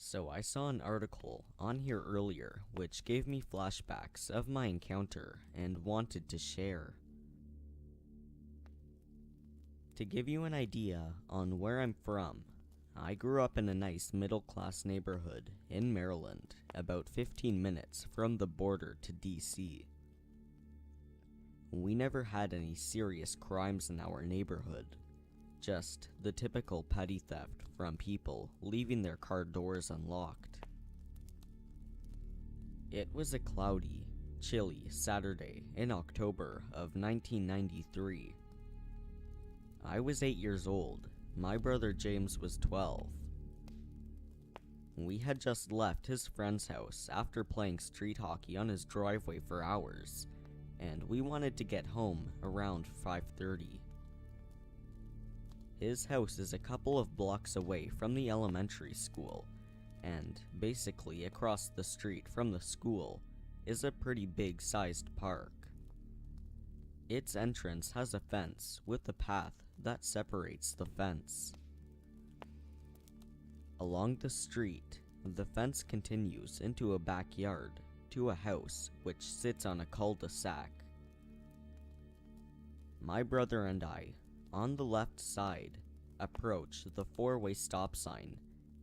So I saw an article on here earlier which gave me flashbacks of my encounter and wanted to share. To give you an idea on where I'm from, I grew up in a nice middle-class neighborhood in Maryland, about 15 minutes from the border to DC. We never had any serious crimes in our neighborhood, just the typical petty theft from people leaving their car doors unlocked. It was a cloudy, chilly Saturday in October of 1993. I was 8 years old. My brother James was 12. We had just left his friend's house after playing street hockey on his driveway for hours, and we wanted to get home around 5:30. His house is a couple of blocks away from the elementary school, and basically across the street from the school is a pretty big-sized park. Its entrance has a fence with a path that separates the fence. Along the street, the fence continues into a backyard to a house which sits on a cul-de-sac. My brother and I, on the left side, approached the four-way stop sign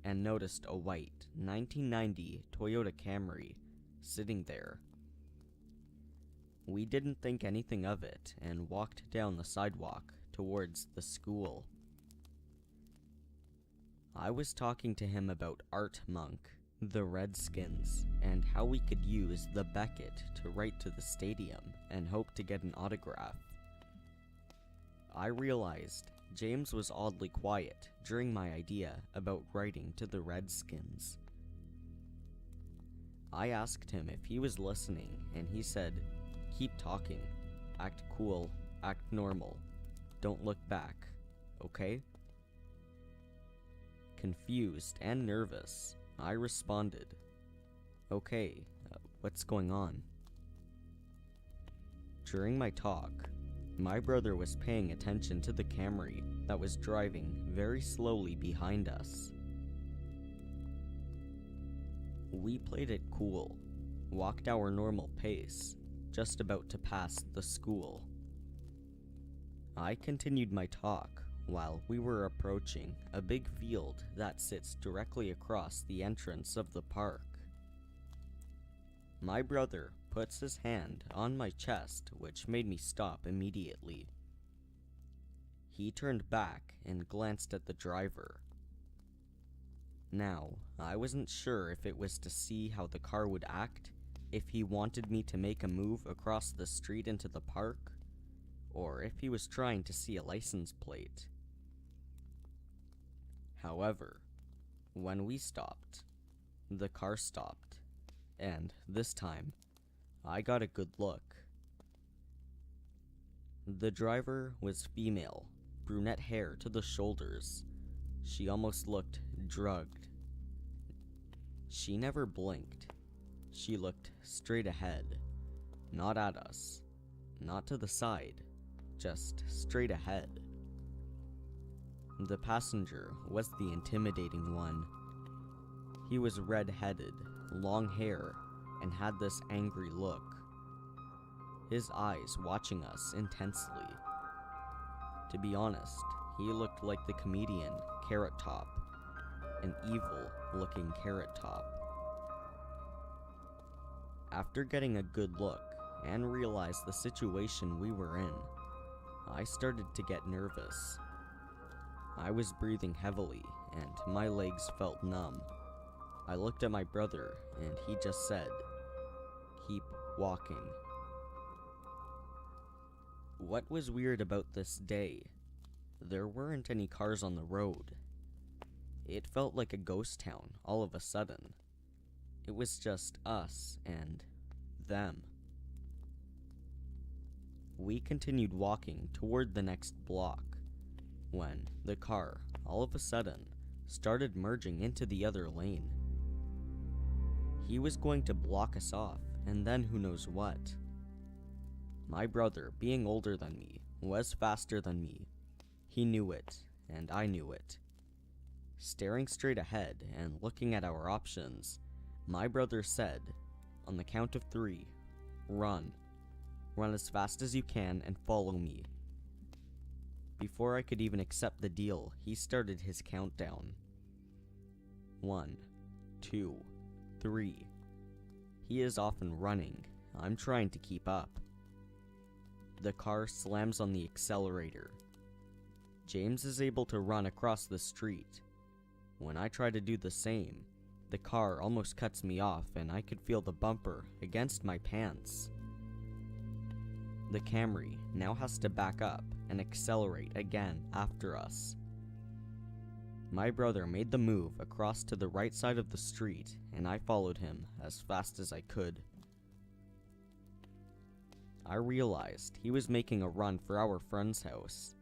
and noticed a white 1990 Toyota Camry sitting there. We didn't think anything of it and walked down the sidewalk towards the school. I was talking to him about Art Monk, the Redskins, and how we could use the Beckett to write to the stadium and hope to get an autograph. I realized James was oddly quiet during my idea about writing to the Redskins. I asked him if he was listening, and he said, "Keep talking. Act cool. Act normal. Don't look back. Okay?" Confused and nervous, I responded, "Okay, what's going on?" During my talk, my brother was paying attention to the Camry that was driving very slowly behind us. We played it cool, walked our normal pace, just about to pass the school. I continued my talk while we were approaching a big field that sits directly across the entrance of the park. My brother puts his hand on my chest, which made me stop immediately. He turned back and glanced at the driver. Now, I wasn't sure if it was to see how the car would act, if he wanted me to make a move across the street into the park, or if he was trying to see a license plate. However, when we stopped, the car stopped, and this time, I got a good look. The driver was female, brunette hair to the shoulders. She almost looked drugged. She never blinked. She looked straight ahead, not at us, not to the side, just straight ahead. The passenger was the intimidating one. He was red-headed, long hair, and had this angry look, his eyes watching us intensely. To be honest, he looked like the comedian Carrot Top, an evil-looking Carrot Top. After getting a good look and realized the situation we were in, I started to get nervous. I was breathing heavily and my legs felt numb. I looked at my brother and he just said, "Keep walking." What was weird about this day? There weren't any cars on the road. It felt like a ghost town all of a sudden. It was just us and them. We continued walking toward the next block, when the car, all of a sudden, started merging into the other lane. He was going to block us off, and then who knows what. My brother, being older than me, was faster than me. He knew it, and I knew it. Staring straight ahead and looking at our options, my brother said, on the count of 3, run. Run as fast as you can and follow me. Before I could even accept the deal, he started his countdown. 1, 2, 3. He is off and running. I'm trying to keep up. The car slams on the accelerator. James is able to run across the street. When I try to do the same, the car almost cuts me off and I could feel the bumper against my pants. The Camry now has to back up and accelerate again after us. My brother made the move across to the right side of the street and I followed him as fast as I could. I realized he was making a run for our friend's house.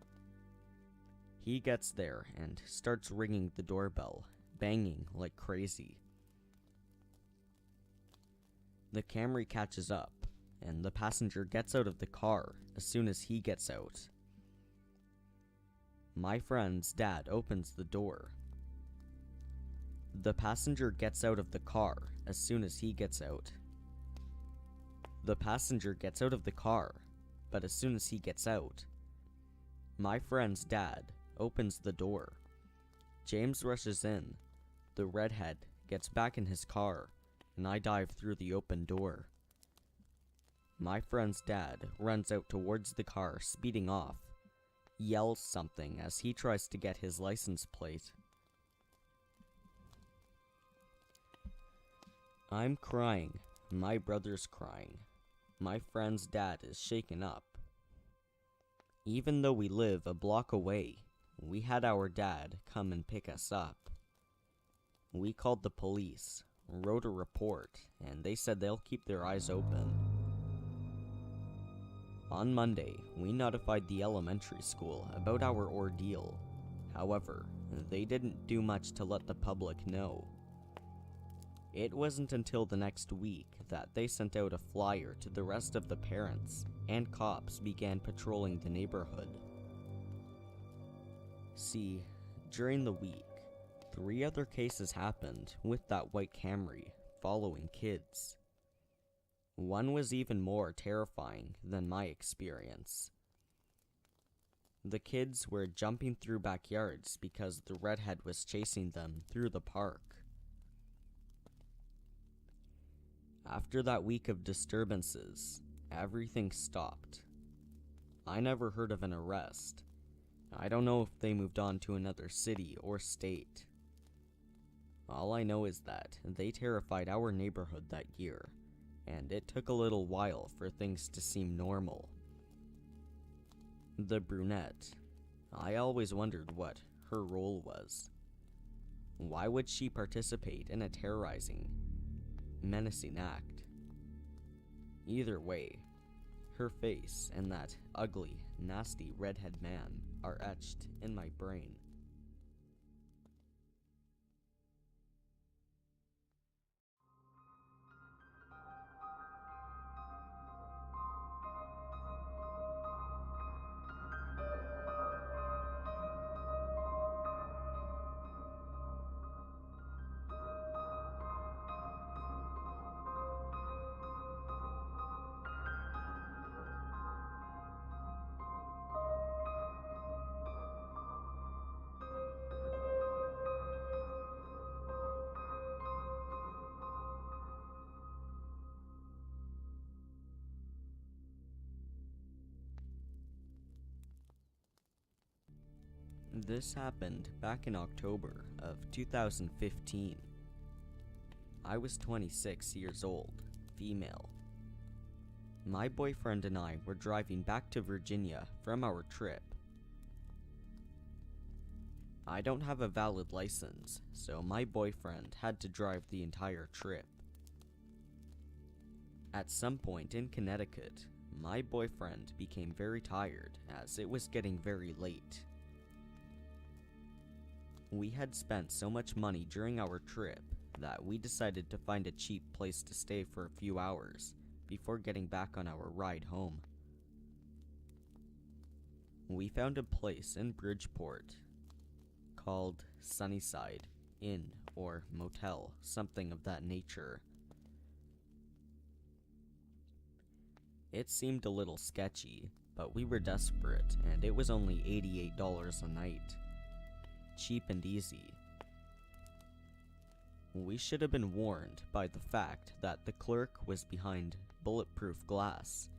He gets there and starts ringing the doorbell, banging like crazy. The Camry catches up, and the passenger gets out of the car as soon as he gets out. My friend's dad opens the door. The passenger gets out of the car as soon as he gets out. The passenger gets out of the car, but as soon as he gets out, my friend's dad opens the door. James rushes in. The redhead gets back in his car, and I dive through the open door. My friend's dad runs out towards the car, speeding off, yells something as he tries to get his license plate. I'm crying. My brother's crying. My friend's dad is shaken up. Even though we live a block away, we had our dad come and pick us up. We called the police, wrote a report, and they said they'll keep their eyes open. On Monday, we notified the elementary school about our ordeal. However, they didn't do much to let the public know. It wasn't until the next week that they sent out a flyer to the rest of the parents, and cops began patrolling the neighborhood. See, during the week, 3 other cases happened with that white Camry following kids. One was even more terrifying than my experience. The kids were jumping through backyards because the redhead was chasing them through the park. After that week of disturbances, everything stopped. I never heard of an arrest. I don't know if they moved on to another city or state. All I know is that they terrified our neighborhood that year, and it took a little while for things to seem normal. The brunette, I always wondered what her role was. Why would she participate in a terrorizing, menacing act? Either way, her face and that ugly, nasty redhead man are etched in my brain. This happened back in October of 2015. I was 26 years old, female. My boyfriend and I were driving back to Virginia from our trip. I don't have a valid license, so my boyfriend had to drive the entire trip. At some point in Connecticut, my boyfriend became very tired as it was getting very late. We had spent so much money during our trip that we decided to find a cheap place to stay for a few hours before getting back on our ride home. We found a place in Bridgeport called Sunnyside Inn or Motel, something of that nature. It seemed a little sketchy, but we were desperate, and it was only $88 a night. Cheap and easy. We should have been warned by the fact that the clerk was behind bulletproof glass,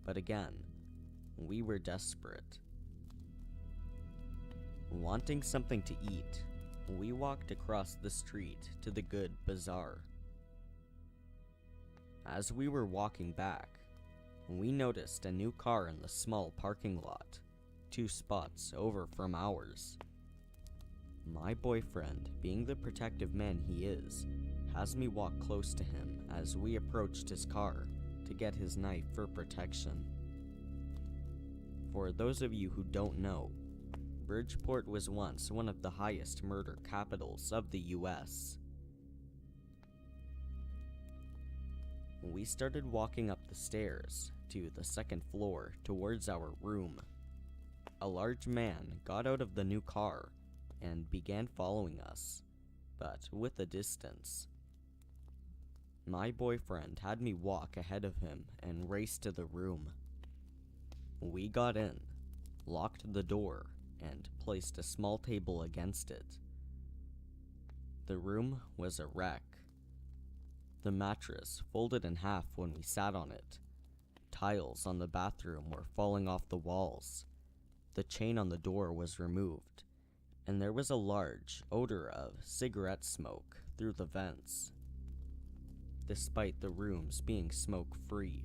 but again, we were desperate. Wanting something to eat, we walked across the street to the Good Bazaar. As we were walking back, we noticed a new car in the small parking lot, 2 spots over from ours. My boyfriend, being the protective man he is, has me walk close to him as we approached his car to get his knife for protection. For those of you who don't know, Bridgeport was once one of the highest murder capitals of the US. We started walking up the stairs to the 2nd floor towards our room. A large man got out of the new car and began following us, but with a distance. My boyfriend had me walk ahead of him and race to the room. We got in, locked the door, and placed a small table against it. The room was a wreck. The mattress folded in half when we sat on it. Tiles on the bathroom were falling off the walls. The chain on the door was removed, and there was a large odor of cigarette smoke through the vents, despite the rooms being smoke-free.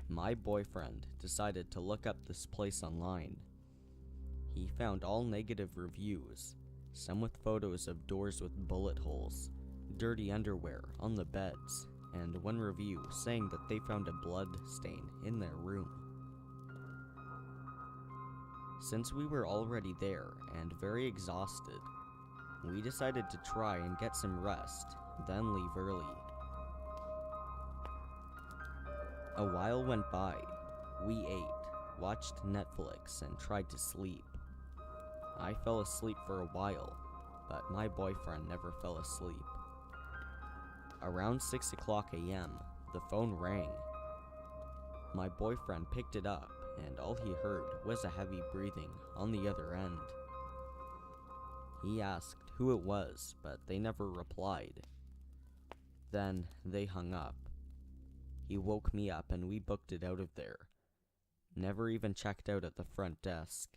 My boyfriend decided to look up this place online. He found all negative reviews, some with photos of doors with bullet holes, dirty underwear on the beds, and one review saying that they found a blood stain in their room. Since we were already there and very exhausted, we decided to try and get some rest, then leave early. A while went by. We ate, watched Netflix, and tried to sleep. I fell asleep for a while, but my boyfriend never fell asleep. Around 6 o'clock a.m., the phone rang. My boyfriend picked it up, and all he heard was a heavy breathing on the other end. He asked who it was, but they never replied. Then they hung up. He woke me up and we booked it out of there. Never even checked out at the front desk.